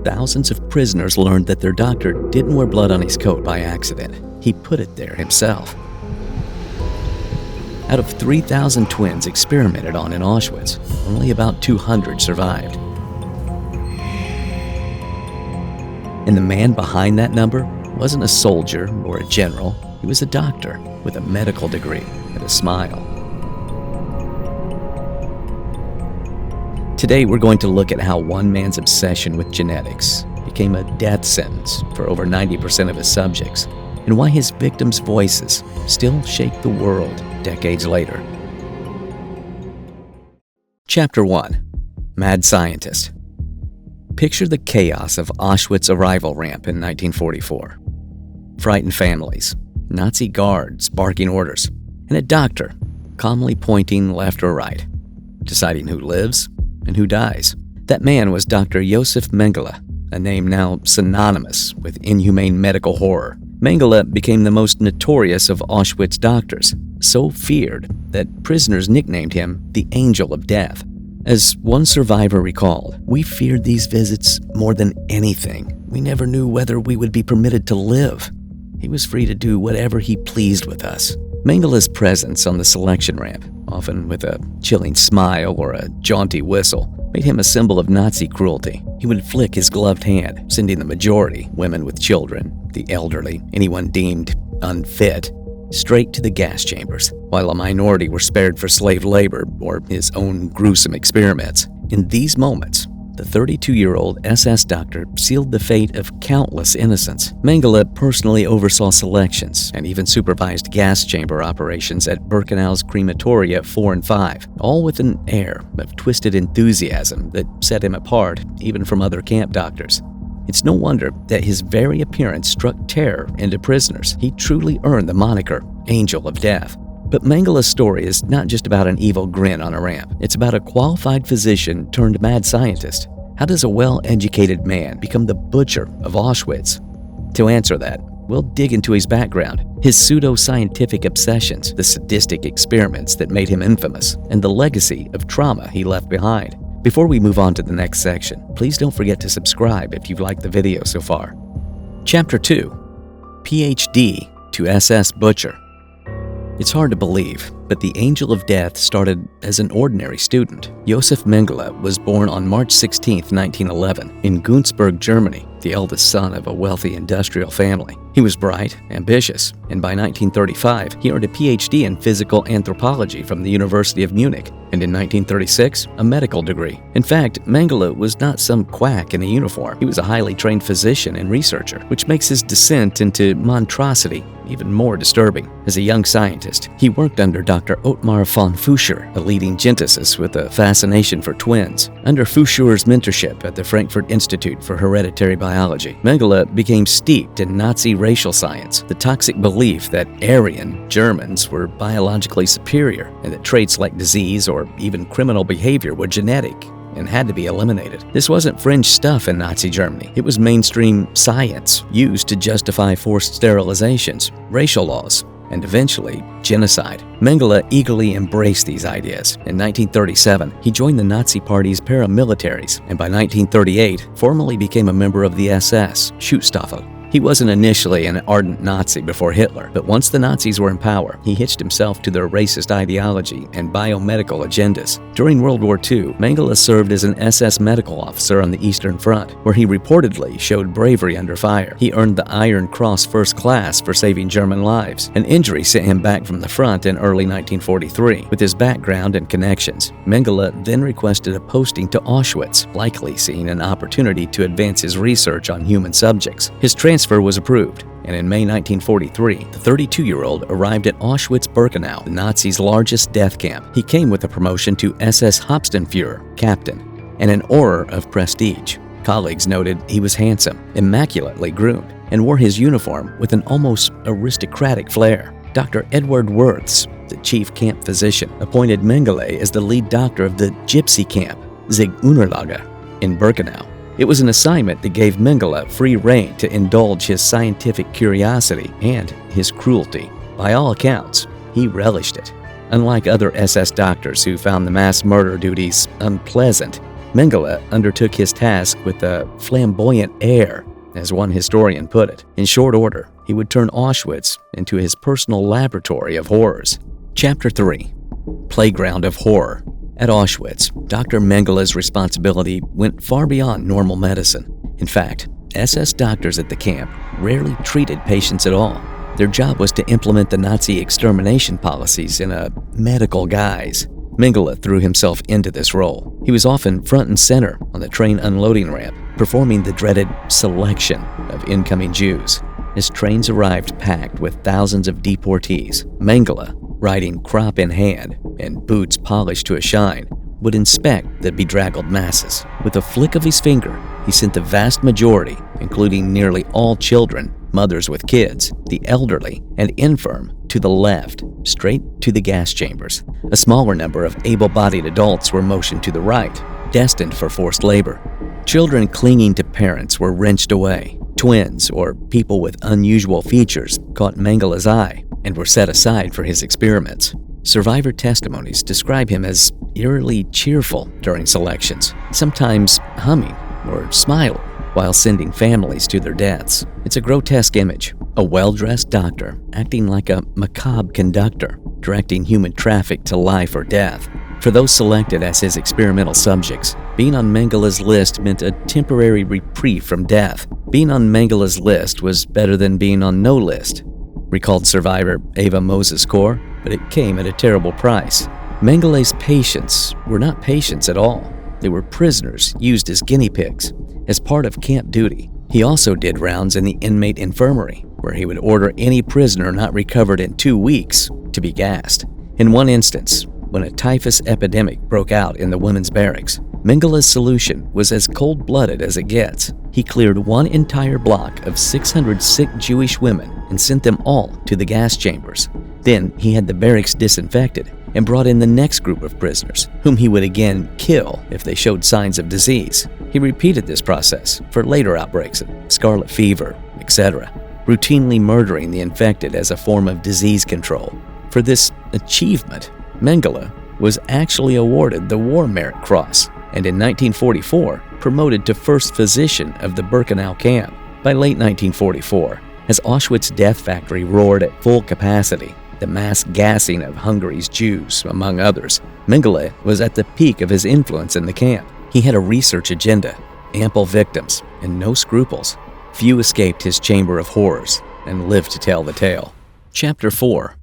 Thousands of prisoners learned that their doctor didn't wear blood on his coat by accident. He put it there himself. Out of 3,000 twins experimented on in Auschwitz, only about 200 survived. And the man behind that number wasn't a soldier or a general. He was a doctor with a medical degree and a smile. Today, we're going to look at how one man's obsession with genetics became a death sentence for over 90% of his subjects, and why his victims' voices still shake the world decades later. Chapter 1. Mad Scientist. Picture the chaos of Auschwitz arrival ramp in 1944. Frightened families, Nazi guards barking orders, and a doctor calmly pointing left or right, deciding who lives and who dies. That man was Dr. Josef Mengele, a name now synonymous with inhumane medical horror. Mengele became the most notorious of Auschwitz doctors, so feared that prisoners nicknamed him the Angel of Death. As one survivor recalled, "We feared these visits more than anything. We never knew whether we would be permitted to live. He was free to do whatever he pleased with us." Mengele's presence on the selection ramp, often with a chilling smile or a jaunty whistle, made him a symbol of Nazi cruelty. He would flick his gloved hand, sending the majority, women with children, the elderly, anyone deemed unfit, straight to the gas chambers, while a minority were spared for slave labor or his own gruesome experiments. In these moments, the 32-year-old SS doctor sealed the fate of countless innocents. Mengele personally oversaw selections and even supervised gas chamber operations at Birkenau's crematoria 4 and 5, all with an air of twisted enthusiasm that set him apart even from other camp doctors. It's no wonder that his very appearance struck terror into prisoners. He truly earned the moniker Angel of Death. But Mengele's story is not just about an evil grin on a ramp. It's about a qualified physician turned mad scientist. How does a well-educated man become the butcher of Auschwitz? To answer that, we'll dig into his background, his pseudo-scientific obsessions, the sadistic experiments that made him infamous, and the legacy of trauma he left behind. Before we move on to the next section, please don't forget to subscribe if you've liked the video so far. Chapter 2. PhD to SS Butcher. It's hard to believe, but the Angel of Death started as an ordinary student. Josef Mengele was born on March 16, 1911, in Günzburg, Germany, the eldest son of a wealthy industrial family. He was bright, ambitious, and by 1935, he earned a PhD in physical anthropology from the University of Munich, and in 1936, a medical degree. In fact, Mengele was not some quack in a uniform. He was a highly trained physician and researcher, which makes his descent into monstrosity even more disturbing. As a young scientist, he worked under Dr. Ottmar von Fuscher, a leading geneticist with a fascination for twins. Under Fuscher's mentorship at the Frankfurt Institute for Hereditary Biology, Mengele became steeped in Nazi racial science, the toxic belief that Aryan Germans were biologically superior and that traits like disease or even criminal behavior were genetic and had to be eliminated. This wasn't fringe stuff in Nazi Germany. It was mainstream science used to justify forced sterilizations, racial laws, and eventually genocide. Mengele eagerly embraced these ideas. In 1937, he joined the Nazi Party's paramilitaries, and by 1938, formally became a member of the SS, Schutzstaffel. He wasn't initially an ardent Nazi before Hitler, but once the Nazis were in power, he hitched himself to their racist ideology and biomedical agendas. During World War II, Mengele served as an SS medical officer on the Eastern Front, where he reportedly showed bravery under fire. He earned the Iron Cross First Class for saving German lives. An injury sent him back from the front in early 1943. With his background and connections, Mengele then requested a posting to Auschwitz, likely seeing an opportunity to advance his research on human subjects. His transfer was approved, and in May 1943, the 32-year-old arrived at Auschwitz-Birkenau, the Nazis' largest death camp. He came with a promotion to SS Hauptsturmführer, captain, and an aura of prestige. Colleagues noted he was handsome, immaculately groomed, and wore his uniform with an almost aristocratic flair. Dr. Edward Wirths, the chief camp physician, appointed Mengele as the lead doctor of the gypsy camp, Ziegunterlager, in Birkenau. It was an assignment that gave Mengele free rein to indulge his scientific curiosity and his cruelty. By all accounts, he relished it. Unlike other SS doctors who found the mass murder duties unpleasant, Mengele undertook his task with a flamboyant air, as one historian put it. In short order, he would turn Auschwitz into his personal laboratory of horrors. Chapter 3. Playground of Horror. At Auschwitz, Dr. Mengele's responsibility went far beyond normal medicine. In fact, SS doctors at the camp rarely treated patients at all. Their job was to implement the Nazi extermination policies in a medical guise. Mengele threw himself into this role. He was often front and center on the train unloading ramp, performing the dreaded selection of incoming Jews. As trains arrived packed with thousands of deportees, Mengele, riding crop in hand and boots polished to a shine, would inspect the bedraggled masses. With a flick of his finger, he sent the vast majority, including nearly all children, mothers with kids, the elderly, and infirm, to the left, straight to the gas chambers. A smaller number of able-bodied adults were motioned to the right, destined for forced labor. Children clinging to parents were wrenched away. Twins, or people with unusual features, caught Mengele's eye and were set aside for his experiments. Survivor testimonies describe him as eerily cheerful during selections, sometimes humming or smiling while sending families to their deaths. It's a grotesque image, a well-dressed doctor acting like a macabre conductor, directing human traffic to life or death. For those selected as his experimental subjects, being on Mengele's list meant a temporary reprieve from death. Being on Mengele's list was better than being on no list, recalled survivor Eva Moses-Kor, but it came at a terrible price. Mengele's patients were not patients at all. They were prisoners used as guinea pigs. As part of camp duty, he also did rounds in the inmate infirmary, where he would order any prisoner not recovered in 2 weeks to be gassed. In one instance, when a typhus epidemic broke out in the women's barracks, Mengele's solution was as cold-blooded as it gets. He cleared one entire block of 600 sick Jewish women and sent them all to the gas chambers. Then he had the barracks disinfected and brought in the next group of prisoners, whom he would again kill if they showed signs of disease. He repeated this process for later outbreaks of scarlet fever, etc., routinely murdering the infected as a form of disease control. For this achievement, Mengele was actually awarded the War Merit Cross, and in 1944 promoted to first physician of the Birkenau camp. By late 1944, as Auschwitz death factory roared at full capacity, the mass gassing of Hungary's Jews, among others, Mengele was at the peak of his influence in the camp. He had a research agenda, ample victims, and no scruples. Few escaped his chamber of horrors and lived to tell the tale. Chapter 4.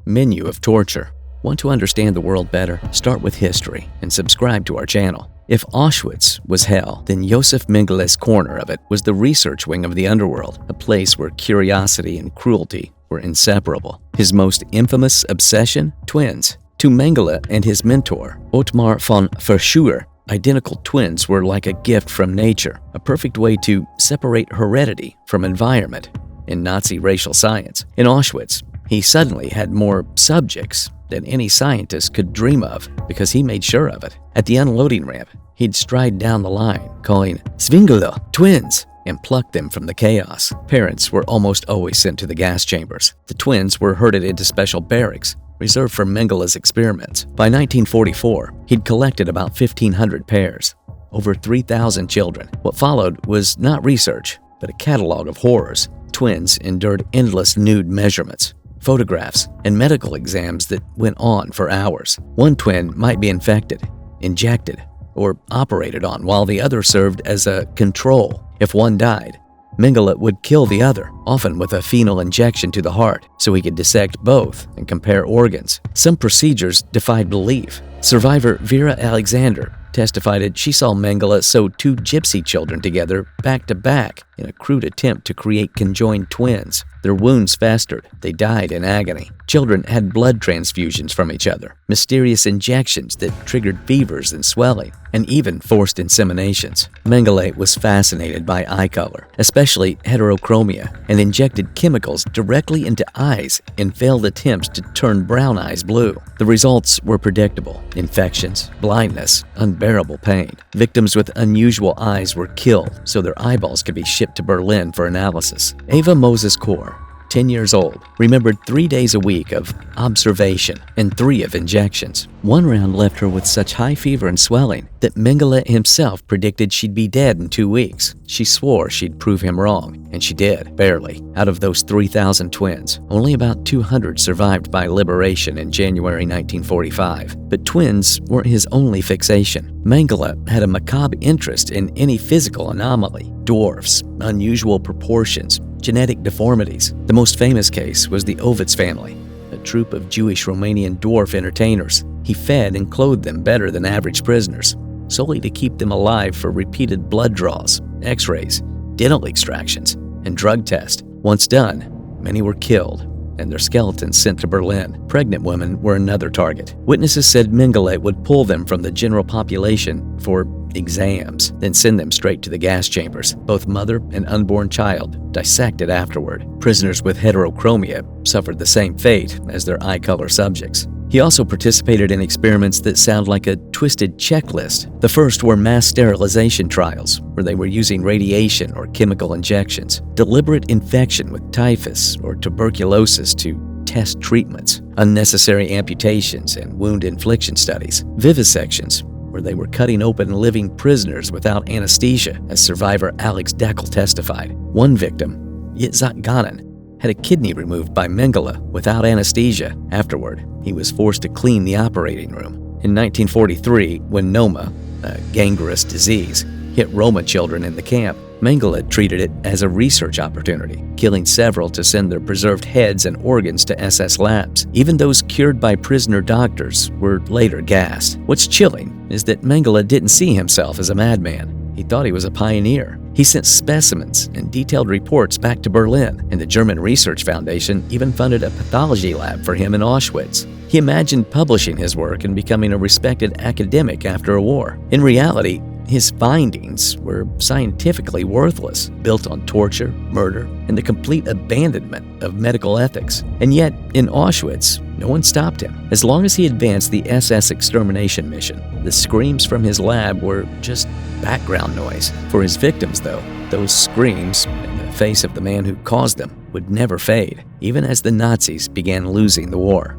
Menu of Torture. Want to understand the world better? Start with history and subscribe to our channel. If Auschwitz was hell, then Josef Mengele's corner of it was the research wing of the underworld, a place where curiosity and cruelty were inseparable. His most infamous obsession? Twins. To Mengele and his mentor, Ottmar von Verschuer, identical twins were like a gift from nature, a perfect way to separate heredity from environment. In Nazi racial science, in Auschwitz, he suddenly had more subjects than any scientist could dream of because he made sure of it. At the unloading ramp, he'd stride down the line, calling "Zwingli, twins," and pluck them from the chaos. Parents were almost always sent to the gas chambers. The twins were herded into special barracks reserved for Mengele's experiments. By 1944, he'd collected about 1,500 pairs, over 3,000 children. What followed was not research, but a catalog of horrors. Twins endured endless nude measurements, photographs, and medical exams that went on for hours. One twin might be infected, injected, or operated on, while the other served as a control. If one died, Mengele would kill the other, often with a phenol injection to the heart, so he could dissect both and compare organs. Some procedures defied belief. Survivor Vera Alexander testified that she saw Mengele sew 2 gypsy children together back to back in a crude attempt to create conjoined twins. Their wounds festered. They died in agony. Children had blood transfusions from each other, mysterious injections that triggered fevers and swelling, and even forced inseminations. Mengele was fascinated by eye color, especially heterochromia, and injected chemicals directly into eyes in failed attempts to turn brown eyes blue. The results were predictable: infections, blindness, unbearable pain. Victims with unusual eyes were killed so their eyeballs could be shipped to Berlin for analysis. Eva Moses-Kor 10 years old, remembered 3 days a week of observation and 3 of injections. One round left her with such high fever and swelling that Mengele himself predicted she'd be dead in 2 weeks. She swore she'd prove him wrong, and she did, barely. Out of those 3,000 twins, only about 200 survived by liberation in January 1945. But twins weren't his only fixation. Mengele had a macabre interest in any physical anomaly: dwarfs, unusual proportions, genetic deformities. The most famous case was the Auschwitz family, a troupe of Jewish Romanian dwarf entertainers. He fed and clothed them better than average prisoners, solely to keep them alive for repeated blood draws, x-rays, dental extractions, and drug tests. Once done, many were killed and their skeletons sent to Berlin. Pregnant women were another target. Witnesses said Mengele would pull them from the general population for exams, then send them straight to the gas chambers. Both mother and unborn child dissected afterward. Prisoners with heterochromia suffered the same fate as their eye color subjects. He also participated in experiments that sound like a twisted checklist. The first were mass sterilization trials, where they were using radiation or chemical injections, deliberate infection with typhus or tuberculosis to test treatments, unnecessary amputations and wound infliction studies, vivisections, where they were cutting open living prisoners without anesthesia, as survivor Alex Deckel testified. One victim, Yitzhak Ganon, had a kidney removed by Mengele without anesthesia. Afterward, he was forced to clean the operating room. In 1943, when Noma, a gangrenous disease, hit Roma children in the camp, Mengele treated it as a research opportunity, killing several to send their preserved heads and organs to SS labs. Even those cured by prisoner doctors were later gassed. What's chilling is that Mengele didn't see himself as a madman. He thought he was a pioneer. He sent specimens and detailed reports back to Berlin, and the German Research Foundation even funded a pathology lab for him in Auschwitz. He imagined publishing his work and becoming a respected academic after a war. In reality, his findings were scientifically worthless, built on torture, murder, and the complete abandonment of medical ethics. And yet, in Auschwitz, no one stopped him. As long as he advanced the SS extermination mission, the screams from his lab were just background noise. For his victims, though, those screams in the face of the man who caused them would never fade, even as the Nazis began losing the war.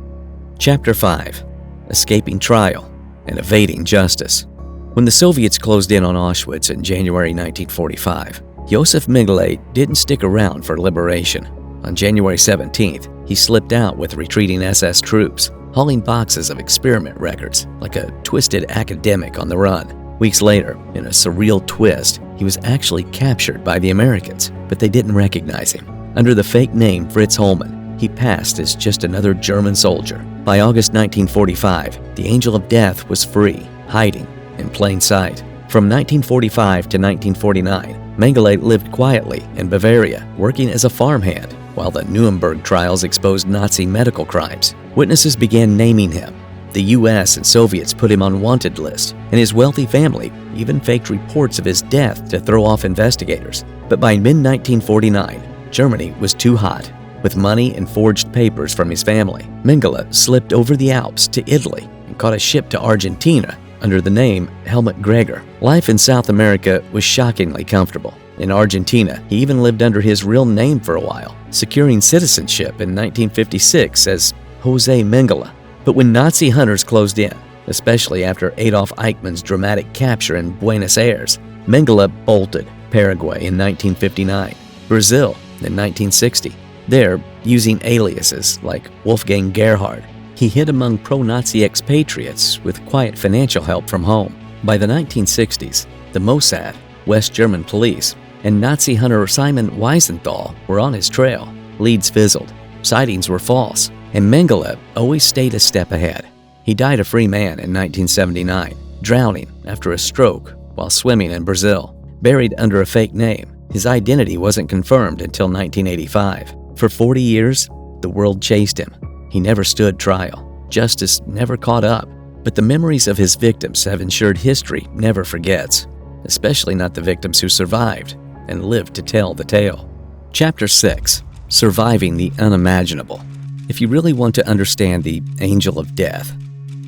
Chapter 5: Escaping Trial and Evading Justice. When the Soviets closed in on Auschwitz in January 1945, Josef Mengele didn't stick around for liberation. On January 17th, he slipped out with retreating SS troops, hauling boxes of experiment records like a twisted academic on the run. Weeks later, in a surreal twist, he was actually captured by the Americans, but they didn't recognize him. Under the fake name Fritz Holman, he passed as just another German soldier. By August 1945, the Angel of Death was free, hiding in plain sight. From 1945 to 1949, Mengele lived quietly in Bavaria, working as a farmhand, while the Nuremberg trials exposed Nazi medical crimes. Witnesses began naming him. The US and Soviets put him on wanted lists, and his wealthy family even faked reports of his death to throw off investigators. But by mid-1949, Germany was too hot. With money and forged papers from his family, Mengele slipped over the Alps to Italy and caught a ship to Argentina under the name Helmut Greger. Life in South America was shockingly comfortable. In Argentina, he even lived under his real name for a while, securing citizenship in 1956 as Jose Mengele. But when Nazi hunters closed in, especially after Adolf Eichmann's dramatic capture in Buenos Aires, Mengele bolted Paraguay in 1959, Brazil in 1960. There, using aliases like Wolfgang Gerhard, he hid among pro-Nazi expatriates with quiet financial help from home. By the 1960s, the Mossad, West German police, and Nazi hunter Simon Wiesenthal were on his trail. Leads fizzled, sightings were false, and Mengele always stayed a step ahead. He died a free man in 1979, drowning after a stroke while swimming in Brazil. Buried under a fake name, his identity wasn't confirmed until 1985. For 40 years, the world chased him. He never stood trial. Justice never caught up. But the memories of his victims have ensured history never forgets, especially not the victims who survived and lived to tell the tale. Chapter 6: Surviving the Unimaginable. If you really want to understand the Angel of Death,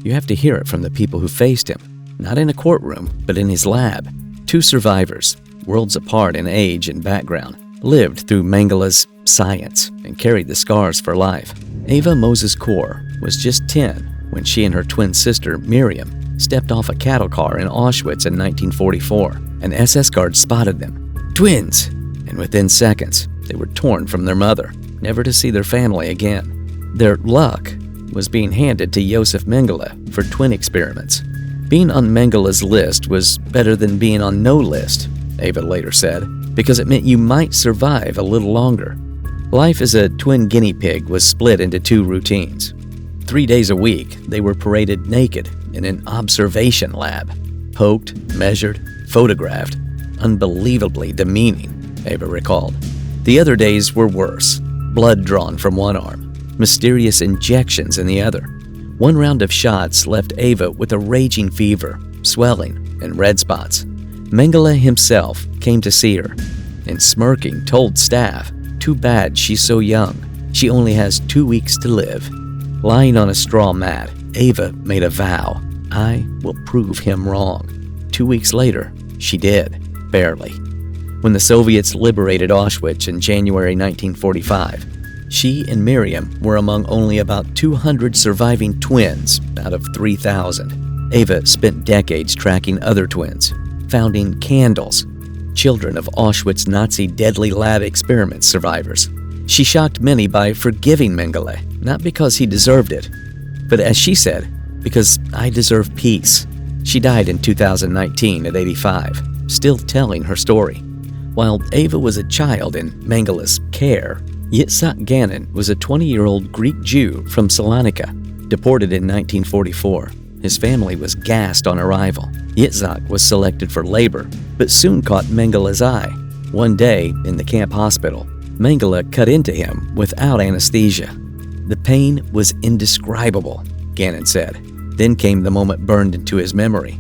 you have to hear it from the people who faced him, not in a courtroom, but in his lab. Two survivors, worlds apart in age and background, lived through Mengele's science and carried the scars for life. Ava Moses Kor was just 10 when she and her twin sister, Miriam, stepped off a cattle car in Auschwitz in 1944. An SS guard spotted them. Twins! And within seconds, they were torn from their mother, never to see their family again. Their luck was being handed to Yosef Mengele for twin experiments. Being on Mengele's list was better than being on no list, Ava later said, because it meant you might survive a little longer. Life as a twin guinea pig was split into 2 routines. 3 days a week, they were paraded naked in an observation lab, poked, measured, photographed. Unbelievably demeaning, Ava recalled. The other days were worse. Blood drawn from one arm, mysterious injections in the other. One round of shots left Ava with a raging fever, swelling, and red spots. Mengele himself came to see her, and smirking told staff, "Too bad she's so young. She only has 2 weeks to live." Lying on a straw mat, Ava made a vow. I will prove him wrong. 2 weeks later, she did, barely. When the Soviets liberated Auschwitz in January 1945, she and Miriam were among only about 200 surviving twins out of 3,000. Ava spent decades tracking other twins, founding Candles, children of Auschwitz Nazi deadly lab experiment survivors. She shocked many by forgiving Mengele, not because he deserved it, but as she said, because I deserve peace. She died in 2019 at 85, still telling her story. While Ava was a child in Mengele's care, Yitzhak Gannon was a 20-year-old Greek Jew from Salonika, deported in 1944. His family was gassed on arrival. Yitzhak was selected for labor, but soon caught Mengele's eye. One day, in the camp hospital, Mengele cut into him without anesthesia. The pain was indescribable, Gannon said. Then came the moment burned into his memory.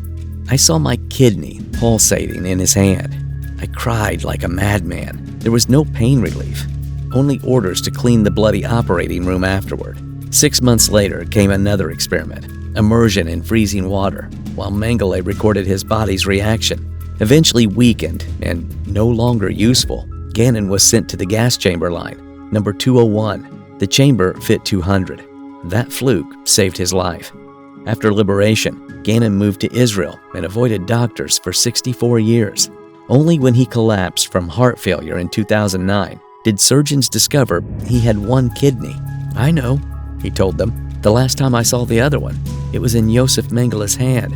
I saw my kidney pulsating in his hand. I cried like a madman. There was no pain relief, only orders to clean the bloody operating room afterward. 6 months later came another experiment, immersion in freezing water, while Mengele recorded his body's reaction. Eventually weakened and no longer useful, Gannon was sent to the gas chamber line, number 201. The chamber fit 200. That fluke saved his life. After liberation, Gannon moved to Israel and avoided doctors for 64 years. Only when he collapsed from heart failure in 2009 did surgeons discover he had one kidney. I know, he told them. The last time I saw the other one, it was in Yosef Mengele's hand.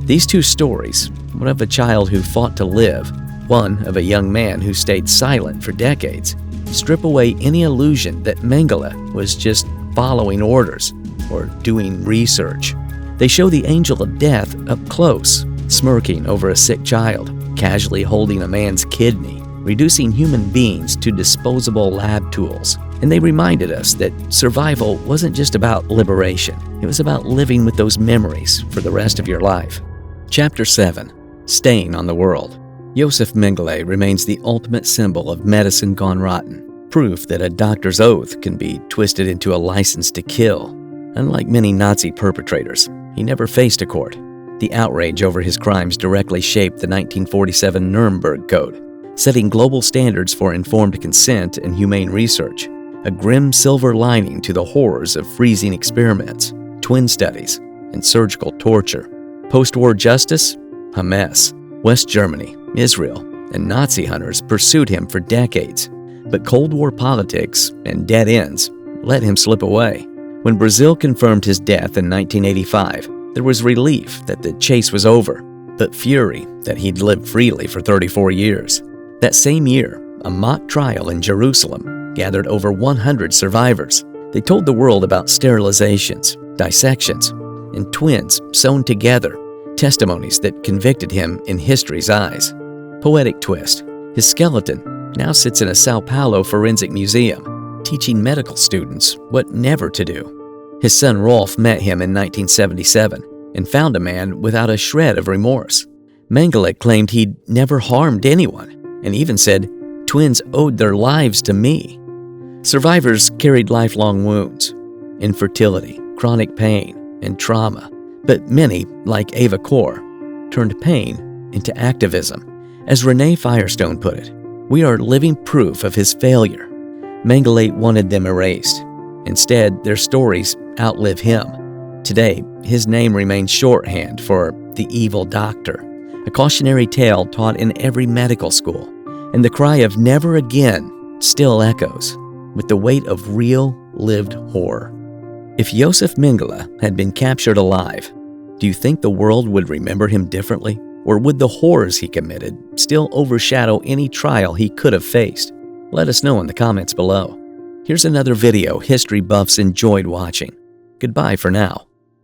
These 2 stories, one of a child who fought to live, one of a young man who stayed silent for decades, strip away any illusion that Mengele was just following orders or doing research. They show the angel of death up close, smirking over a sick child, casually holding a man's kidney, reducing human beings to disposable lab tools. And they reminded us that survival wasn't just about liberation. It was about living with those memories for the rest of your life. Chapter 7. Stain on the World. Yosef Mengele remains the ultimate symbol of medicine gone rotten, proof that a doctor's oath can be twisted into a license to kill. Unlike many Nazi perpetrators, he never faced a court. The outrage over his crimes directly shaped the 1947 Nuremberg Code, setting global standards for informed consent and humane research, a grim silver lining to the horrors of freezing experiments, twin studies, and surgical torture. Post-war justice? A mess. West Germany, Israel, and Nazi hunters pursued him for decades, but Cold War politics and dead ends let him slip away. When Brazil confirmed his death in 1985, there was relief that the chase was over, but fury that he'd lived freely for 34 years. That same year, a mock trial in Jerusalem gathered over 100 survivors. They told the world about sterilizations, dissections, and twins sewn together, testimonies that convicted him in history's eyes. Poetic twist. His skeleton now sits in a Sao Paulo forensic museum, teaching medical students what never to do. His son Rolf met him in 1977 and found a man without a shred of remorse. Mengele claimed he'd never harmed anyone and even said twins owed their lives to me. Survivors carried lifelong wounds, infertility, chronic pain, and trauma. But many, like Ava Kor, turned pain into activism. As Renee Firestone put it, we are living proof of his failure. Mengele wanted them erased. Instead, their stories outlive him. Today, his name remains shorthand for the evil doctor, a cautionary tale taught in every medical school, and the cry of never again still echoes with the weight of real, lived horror. If Josef Mengele had been captured alive, do you think the world would remember him differently? Or would the horrors he committed still overshadow any trial he could have faced? Let us know in the comments below. Here's another video history buffs enjoyed watching. Goodbye for now.